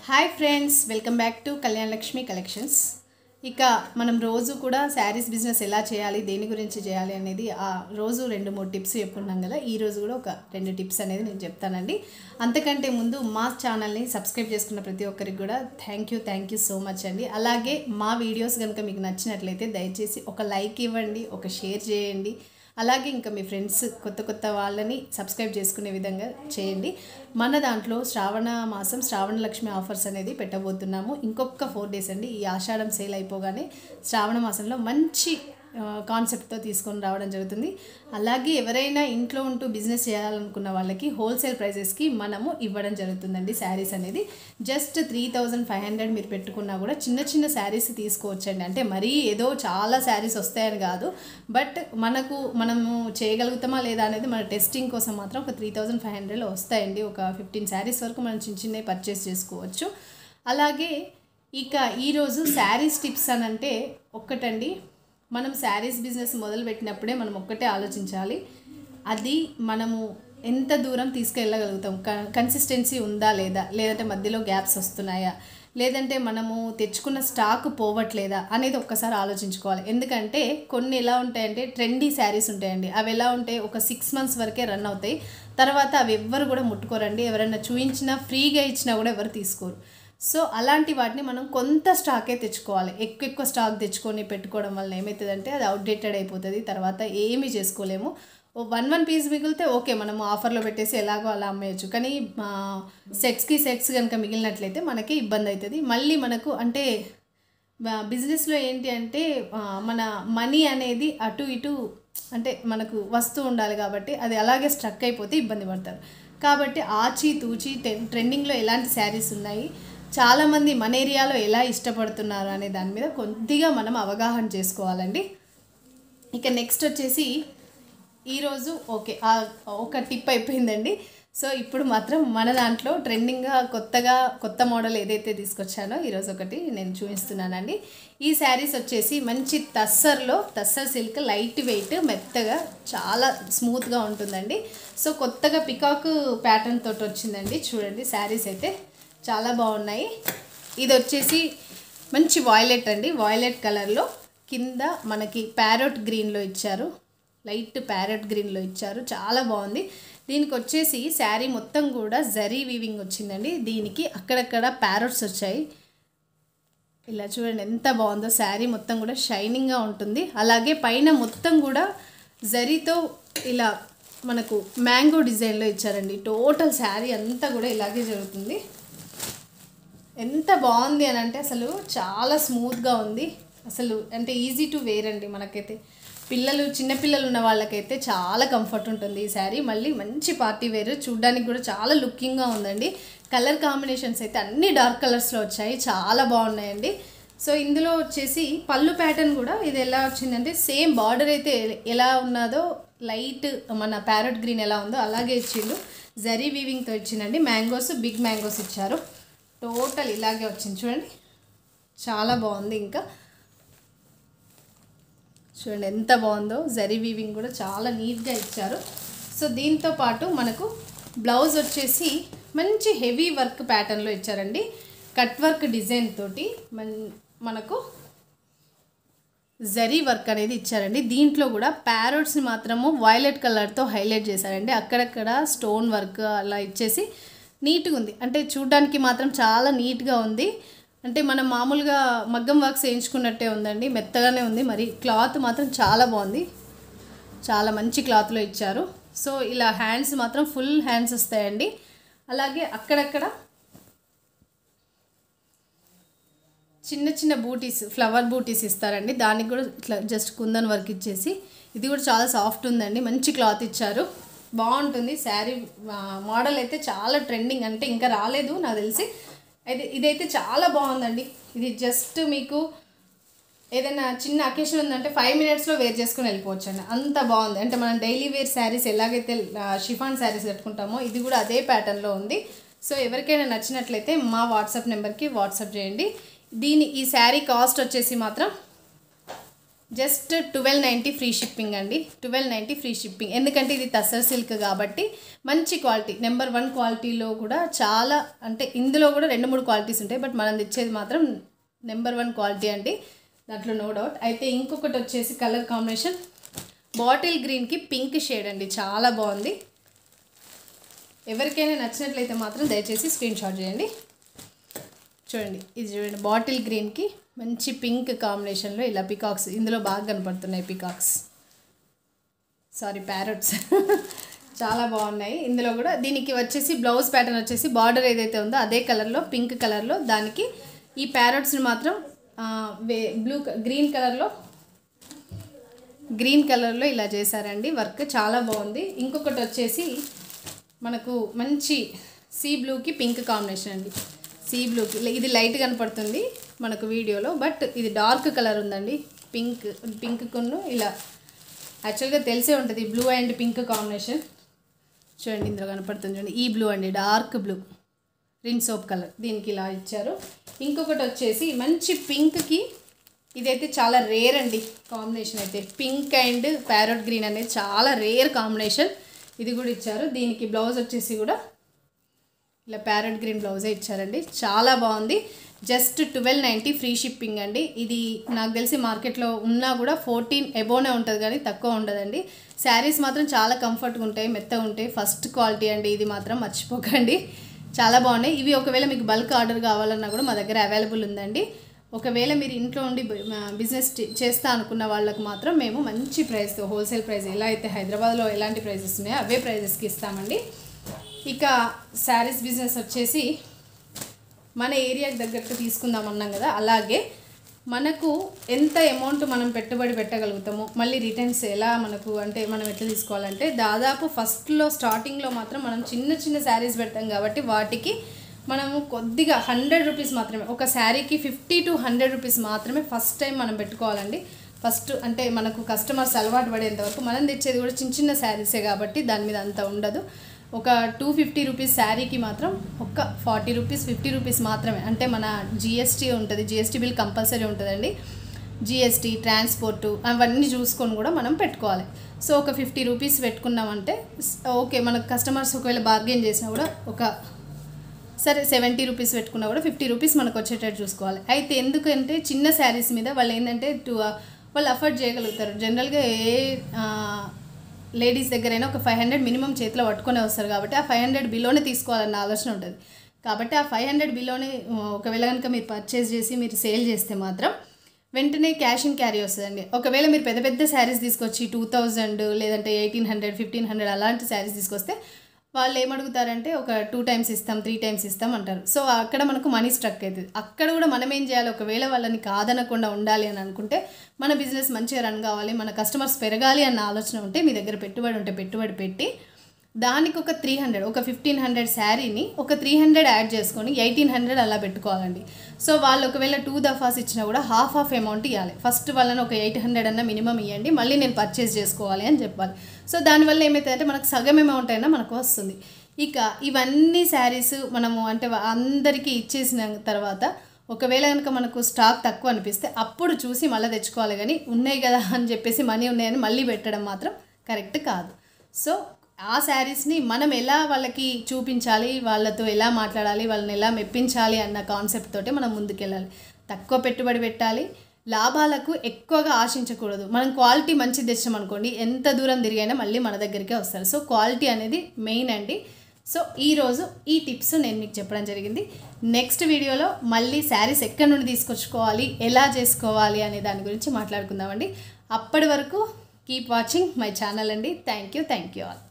Hi friends, welcome back to Kalyan Lakshmi collections. ఇక మనం రోజు కూడా శారీస్ బిజినెస్ ఎలా చేయాలి, దేని గురించి చేయాలి అనేది ఆ రోజు 2-3 టిప్స్ చెప్పుకున్నాం కదా. ఈ రోజు కూడా ఒక 2 టిప్స్ అనేది నేను చెప్తానండి. అంతకంటే ముందు మా ఛానల్ని సబ్స్క్రైబ్ చేసుకున్న ప్రతి ఒక్కరికి కూడా థ్యాంక్ యూ సో మచ్ అండి. అలాగే మా వీడియోస్ కనుక మీకు నచ్చినట్లయితే దయచేసి ఒక లైక్ ఇవ్వండి, ఒక షేర్ చేయండి. అలాగే ఇంకా మీ ఫ్రెండ్స్ కొత్త వాళ్ళని సబ్స్క్రైబ్ చేసుకునే విధంగా చేయండి. మన దాంట్లో శ్రావణ మాసం శ్రావణ లక్ష్మి ఆఫర్స్ అనేది పెట్టబోతున్నాము. ఇంకొక 4 డేస్ అండి. ఈ ఆషాఢం సేల్ అయిపోగానే శ్రావణ మాసంలో మంచి కాన్సెప్ట్తో తీసుకొని రావడం జరుగుతుంది. అలాగే ఎవరైనా ఇంట్లో ఉంటూ బిజినెస్ చేయాలనుకున్న వాళ్ళకి హోల్సేల్ ప్రైజెస్కి మనము ఇవ్వడం జరుగుతుందండి. శారీస్ అనేది జస్ట్ 3500 మీరు పెట్టుకున్నా కూడా చిన్న శారీస్ తీసుకోవచ్చండి. అంటే మరీ ఏదో చాలా శారీస్ వస్తాయని కాదు, బట్ మనము చేయగలుగుతామా లేదా అనేది మన టెస్టింగ్ కోసం మాత్రం ఒక 3500లో వస్తాయండి. ఒక 15 శారీస్ వరకు మనం చిన్నవి పర్చేస్ చేసుకోవచ్చు. అలాగే ఇక ఈరోజు శారీస్ టిప్స్ అని అంటే ఒక్కటండి, మనం శారీస్ బిజినెస్ మొదలుపెట్టినప్పుడే మనం ఒక్కటే ఆలోచించాలి, అది మనము ఎంత దూరం తీసుకెళ్ళగలుగుతాం, కన్సిస్టెన్సీ ఉందా లేదా, లేదంటే మధ్యలో గ్యాప్స్ వస్తున్నాయా, లేదంటే మనము తెచ్చుకున్న స్టాక్ పోవట్లేదా అనేది ఒక్కసారి ఆలోచించుకోవాలి. ఎందుకంటే కొన్ని ఎలా ఉంటాయంటే ట్రెండీ శారీస్ ఉంటాయండి. అవి ఎలా ఉంటాయి, ఒక 6 మంత్స్ వరకే రన్ అవుతాయి. తర్వాత అవి ఎవ్వరు కూడా ముట్టుకోరండి. ఎవరైనా చూయించినా ఫ్రీగా ఇచ్చినా కూడా ఎవరు తీసుకోరు. సో అలాంటి వాటిని మనం కొంత స్టాకే తెచ్చుకోవాలి. ఎక్కువ స్టాక్ తెచ్చుకొని పెట్టుకోవడం వల్ల ఏమవుతుందంటే అది అవుట్డేటెడ్ అయిపోతుంది. తర్వాత ఏమీ చేసుకోలేము. 1 పీస్ మిగిలితే ఓకే, మనము ఆఫర్లో పెట్టేసి ఎలాగో అలా అమ్మేయచ్చు. కానీ సెట్స్ కనుక మిగిలినట్లయితే మనకి ఇబ్బంది అవుతుంది. మళ్ళీ మనకు అంటే బిజినెస్లో ఏంటి అంటే మన మనీ అనేది అటు ఇటు అంటే మనకు వస్తూ ఉండాలి. కాబట్టి అది అలాగే స్ట్రక్ అయిపోతే ఇబ్బంది పడతారు. కాబట్టి ఆచితూచి ట్రెండింగ్లో ఎలాంటి శారీస్ ఉన్నాయి, చాలామంది మన ఏరియాలో ఎలా ఇష్టపడుతున్నారు అనే దాని మీద కొద్దిగా మనం అవగాహన చేసుకోవాలండి. ఇక నెక్స్ట్ వచ్చేసి ఈరోజు ఓకే ఒక టిప్ అయిపోయిందండి. సో ఇప్పుడు మాత్రం మన దాంట్లో ట్రెండింగ్గా కొత్త మోడల్ ఏదైతే తీసుకొచ్చానో ఈరోజు ఒకటి నేను చూపిస్తున్నానండి. ఈ శారీస్ వచ్చేసి మంచి టస్సర్ సిల్క్, లైట్ వెయిట్, మెత్తగా చాలా స్మూత్గా ఉంటుందండి. సో కొత్తగా పికాక్ ప్యాటర్న్ తోటి వచ్చిందండి. చూడండి శారీస్ అయితే చాలా బాగున్నాయి. ఇది వచ్చేసి మంచి వాయిలెట్ అండి, వాయిలెట్ కలర్లో కింద మనకి ప్యారెట్ గ్రీన్లో ఇచ్చారు, లైట్ ప్యారెట్ గ్రీన్లో ఇచ్చారు. చాలా బాగుంది. దీనికి వచ్చేసి శారీ మొత్తం కూడా జరీ వీవింగ్ వచ్చిందండి. దీనికి అక్కడక్కడ ప్యారెట్స్ వచ్చాయి. ఇలా చూడండి ఎంత బాగుందో. శారీ మొత్తం కూడా షైనింగ్గా ఉంటుంది. అలాగే పైన మొత్తం కూడా జరీతో ఇలా మనకు మ్యాంగో డిజైన్లో ఇచ్చారండి. టోటల్ శారీ అంతా కూడా ఇలాగే జరుగుతుంది. ఎంత బాగుంది అని అంటే అసలు చాలా స్మూత్గా ఉంది. అసలు అంటే ఈజీ టు వేర్ అండి. మనకైతే చిన్నపిల్లలు ఉన్న వాళ్ళకైతే చాలా కంఫర్ట్ ఉంటుంది ఈ శారీ. మళ్ళీ మంచి పార్టీ వేర్, చూడ్డానికి కూడా చాలా లుకింగ్గా ఉందండి. కలర్ కాంబినేషన్స్ అయితే అన్ని డార్క్ కలర్స్లో వచ్చాయి, చాలా బాగున్నాయండి. సో ఇందులో వచ్చేసి పళ్ళు ప్యాటర్న్ కూడా ఇది ఎలా వచ్చిందంటే సేమ్ బార్డర్ అయితే ఎలా ఉన్నదో లైట్ మన ప్యారెట్ గ్రీన్ ఎలా ఉందో అలాగే ఇచ్చిండు. జరీ వీవింగ్తో ఇచ్చిందండి. మ్యాంగోస్, బిగ్ మ్యాంగోస్ ఇచ్చారు. టోటల్ ఇలాగే వచ్చింది. చూడండి చాలా బాగుంది. ఇంకా చూడండి ఎంత బాగుందో. జరీ వీవింగ్ కూడా చాలా నీట్గా ఇచ్చారు. సో దీంతో పాటు మనకు బ్లౌజ్ వచ్చేసి మంచి హెవీ వర్క్ ప్యాటర్న్లో ఇచ్చారండి. కట్ వర్క్ డిజైన్ తోటి మనకు జరీ వర్క్ అనేది ఇచ్చారండి. దీంట్లో కూడా ప్యారెట్స్ని మాత్రము వైలెట్ కలర్తో హైలైట్ చేశారండి. అక్కడక్కడ స్టోన్ వర్క్ అలా ఇచ్చేసి నీట్గా ఉంది. అంటే చూడ్డానికి మాత్రం చాలా నీట్గా ఉంది. అంటే మనం మామూలుగా మగ్గం వర్క్స్ వేయించుకున్నట్టే ఉందండి. మెత్తగానే ఉంది. మరి క్లాత్ మాత్రం చాలా బాగుంది. చాలా మంచి క్లాత్లో ఇచ్చారు. సో ఇలా హ్యాండ్స్ మాత్రం ఫుల్ హ్యాండ్స్ వస్తాయండి. అలాగే అక్కడక్కడ చిన్న బూటీస్, ఫ్లవర్ బూటీస్ ఇస్తారండి. దానికి కూడా ఇట్లా జస్ట్ కుందన్ వర్క్ ఇచ్చేసి ఇది కూడా చాలా సాఫ్ట్ ఉందండి. మంచి క్లాత్ ఇచ్చారు. బాగుంటుంది శారీ. మోడల్ అయితే చాలా ట్రెండింగ్, అంటే ఇంకా రాలేదు నాకు తెలిసి. ఇదైతే చాలా బాగుందండి. ఇది జస్ట్ మీకు ఏదైనా చిన్న అకేషన్ ఉందంటే 5 మినిట్స్లో వేర్ చేసుకుని వెళ్ళిపోవచ్చు అండి. అంత బాగుంది. అంటే మనం డైలీ వేర్ శారీస్ ఎలాగైతే షిఫాన్ శారీస్ కట్టుకుంటామో ఇది కూడా అదే ప్యాటర్న్లో ఉంది. సో ఎవరికైనా నచ్చినట్లయితే మా వాట్సాప్ నెంబర్కి వాట్సాప్ చేయండి. ఈ శారీ కాస్ట్ వచ్చేసి మాత్రం జస్ట్ 1290 ఫ్రీ షిప్పింగ్ అండి. 1290 ఫ్రీ షిప్పింగ్. ఎందుకంటే ఇది టస్సర్ సిల్క్ కాబట్టి మంచి క్వాలిటీ, నెంబర్ 1 క్వాలిటీలో కూడా చాలా, అంటే ఇందులో కూడా 2-3 క్వాలిటీస్ ఉంటాయి, బట్ మనం తెచ్చేది మాత్రం నెంబర్ 1 క్వాలిటీ అండి, దాంట్లో నో డౌట్. అయితే ఇంకొకటి వచ్చేసి కలర్ కాంబినేషన్ బాటిల్ గ్రీన్కి పింక్ షేడ్ అండి, చాలా బాగుంది. ఎవరికైనా నచ్చినట్లయితే మాత్రం దయచేసి స్క్రీన్ షాట్ చేయండి. చూడండి, ఇది చూడండి, బాటిల్ గ్రీన్కి మంచి పింక్ కాంబినేషన్లో ఇలా పికాక్స్, ఇందులో బాగా కనపడుతున్నాయి పికాక్స్, సారీ ప్యారట్స్ చాలా బాగున్నాయి. ఇందులో కూడా దీనికి వచ్చేసి బ్లౌజ్ ప్యాటర్న్ వచ్చేసి బార్డర్ ఏదైతే ఉందో అదే కలర్లో, పింక్ కలర్లో, దానికి ఈ ప్యారట్స్ని మాత్రం గ్రీన్ కలర్లో ఇలా చేశారండి. వర్క్ చాలా బాగుంది. ఇంకొకటి వచ్చేసి మనకు మంచి సీ బ్లూకి పింక్ కాంబినేషన్ అండి. సీ బ్లూకి ఇది లైట్ కనపడుతుంది మనకు వీడియోలో, బట్ ఇది డార్క్ కలర్ ఉందండి. పింక్ను ఇలా యాక్చువల్గా తెలిసే ఉంటుంది బ్లూ అండ్ పింక్ కాంబినేషన్. చూడండి, ఇందులో కనపడుతుంది చూడండి, ఈ బ్లూ అండి, dark blue, Rin soap colour, దీనికి ఇలా ఇచ్చారు. ఇంకొకటి వచ్చేసి మంచి పింక్కి, ఇదైతే చాలా రేర్ అండి కాంబినేషన్. అయితే పింక్ అండ్ ప్యారట్ గ్రీన్ అనేది చాలా రేర్ కాంబినేషన్. ఇది కూడా ఇచ్చారు. దీనికి బ్లౌజ్ వచ్చేసి కూడా ఇలా ప్యారట్ గ్రీన్ బ్లౌజే ఇచ్చారండి, చాలా బాగుంది. జస్ట్ 1290 ఫ్రీ షిప్పింగ్ అండి. ఇది నాకు తెలిసి మార్కెట్లో ఉన్నా కూడా 14 అబోనే ఉంటుంది కానీ తక్కువ ఉండదండి. శారీస్ మాత్రం చాలా కంఫర్ట్గా ఉంటాయి, మెత్తగా ఉంటాయి, ఫస్ట్ క్వాలిటీ అండి. ఇది మాత్రం మర్చిపోకండి, చాలా బాగున్నాయి. ఇవి ఒకవేళ మీకు బల్క్ ఆర్డర్ కావాలన్నా కూడా మా దగ్గర అవైలబుల్ ఉందండి. ఒకవేళ మీరు ఇంట్లో ఉండి బిజినెస్ చేస్తా అనుకున్న వాళ్ళకి మాత్రం మేము మంచి ప్రైస్తో, హోల్సేల్ ప్రైస్ ఎలా అయితే హైదరాబాద్లో ఎలాంటి ప్రైజెస్ ఉన్నాయో అవే ప్రైజెస్కి ఇస్తామండి. ఇక శారీస్ బిజినెస్ వచ్చేసి మన ఏరియాకి దగ్గరకు తీసుకుందాం అన్నాం కదా, అలాగే మనకు ఎంత అమౌంట్ మనం పెట్టుబడి పెట్టగలుగుతామో, మళ్ళీ రిటర్న్స్ ఎలా మనకు, అంటే మనం ఎట్లా తీసుకోవాలంటే దాదాపు ఫస్ట్లో స్టార్టింగ్లో మాత్రం మనం చిన్న చిన్న శారీస్ పెడతాం కాబట్టి వాటికి మనము కొద్దిగా 100 రూపీస్ మాత్రమే, ఒక శారీకి 50 to 100 రూపీస్ మాత్రమే ఫస్ట్ టైం మనం పెట్టుకోవాలండి. ఫస్ట్ అంటే మనకు కస్టమర్స్ అలవాటు పడేంత వరకు, మనం తెచ్చేది కూడా చిన్న చిన్న శారీసే కాబట్టి దాని మీద అంత ఉండదు. ఒక 250 రూపీస్ శారీకి మాత్రం ఒక 40 రూపీస్ 50 రూపీస్ మాత్రమే, అంటే మన జిఎస్టీ ఉంటుంది, జిఎస్టీ బిల్ కంపల్సరీ ఉంటుందండి. జిఎస్టీ, ట్రాన్స్పోర్టు అవన్నీ చూసుకొని కూడా మనం పెట్టుకోవాలి. సో ఒక 50 రూపీస్ పెట్టుకున్నామంటే ఓకే, మనకు కస్టమర్స్ ఒకవేళ బార్గెన్ చేసినా కూడా ఒక సరే 70 రూపీస్ పెట్టుకున్నా కూడా 50 రూపీస్ మనకు వచ్చేటట్టు చూసుకోవాలి. అయితే ఎందుకంటే చిన్న శారీస్ మీద వాళ్ళు ఏంటంటే వాళ్ళు అఫోర్డ్ చేయగలుగుతారు. జనరల్గా ఏ లేడీస్ దగ్గరైనా ఒక 500 మినిమం చేతిలో పట్టుకొని వస్తారు కాబట్టి ఆ 500 బిలోనే తీసుకోవాలన్న ఆలోచన ఉంటుంది. కాబట్టి ఆ 500 బిలోనే ఒకవేళ కనుక మీరు పర్చేస్ చేసి మీరు సేల్ చేస్తే మాత్రం వెంటనే క్యాష్ ఇన్ క్యారీ వస్తుందండి. ఒకవేళ మీరు పెద్ద పెద్ద శారీస్ తీసుకొచ్చి 2000 లేదంటే 1800 1500 అలాంటి శారీస్ తీసుకొస్తే వాళ్ళు ఏమడుగుతారంటే ఒక 2 టైమ్స్ ఇస్తాం 3 టైమ్స్ ఇస్తాం అంటారు. సో అక్కడ మనకు మనీ స్ట్రక్ అవుతుంది. అక్కడ కూడా మనం ఏం చేయాలి, ఒకవేళ వాళ్ళని కాదనకుండా ఉండాలి అని అనుకుంటే, మన బిజినెస్ మంచిగా రన్ కావాలి, మన కస్టమర్స్ పెరగాలి అన్న ఆలోచన ఉంటే, మీ దగ్గర పెట్టుబడి ఉంటే పెట్టుబడి పెట్టి దానికి ఒక 300, ఒక 1500 శారీని ఒక 300 యాడ్ చేసుకొని 1800 అలా పెట్టుకోవాలండి. సో వాళ్ళు ఒకవేళ 2 దఫాస్ ఇచ్చినా కూడా హాఫ్ అమౌంట్ ఇవ్వాలి. ఫస్ట్ వాళ్ళని ఒక 800 అన్న మినిమం ఇవ్వండి, మళ్ళీ నేను పర్చేస్ చేసుకోవాలి అని చెప్పాలి. సో దానివల్ల ఏమవుతుందంటే మనకు సగం అమౌంట్ అయినా మనకు వస్తుంది. ఇక ఇవన్నీ శారీస్ మనము అంటే అందరికీ ఇచ్చేసిన తర్వాత ఒకవేళ కనుక మనకు స్టాక్ తక్కువ అనిపిస్తే అప్పుడు చూసి మళ్ళీ తెచ్చుకోవాలి, కానీ ఉన్నాయి కదా అని చెప్పేసి మనీ ఉన్నాయని మళ్ళీ పెట్టడం మాత్రం కరెక్ట్ కాదు. సో ఆ శారీస్ని మనం ఎలా వాళ్ళకి చూపించాలి, వాళ్ళతో ఎలా మాట్లాడాలి, వాళ్ళని ఎలా మెప్పించాలి అన్న కాన్సెప్ట్ తోటి మనం ముందుకెళ్ళాలి. తక్కువ పెట్టుబడి పెట్టాలి, లాభాలకు ఎక్కువగా ఆశించకూడదు. మనం క్వాలిటీ మంచిది తెచ్చామనుకోండి, ఎంత దూరం తిరిగైనా మళ్ళీ మన దగ్గరికే వస్తారు. సో క్వాలిటీ అనేది మెయిన్ అండి. సో ఈరోజు ఈ టిప్స్ నేను మీకు చెప్పడం జరిగింది. నెక్స్ట్ వీడియోలో మళ్ళీ శారీస్ ఎక్కడి నుండి తీసుకొచ్చుకోవాలి, ఎలా చేసుకోవాలి అనే దాని గురించి మాట్లాడుకుందామండి. అప్పటి వరకు కీప్ వాచింగ్ మై ఛానల్ అండి. Thank you all.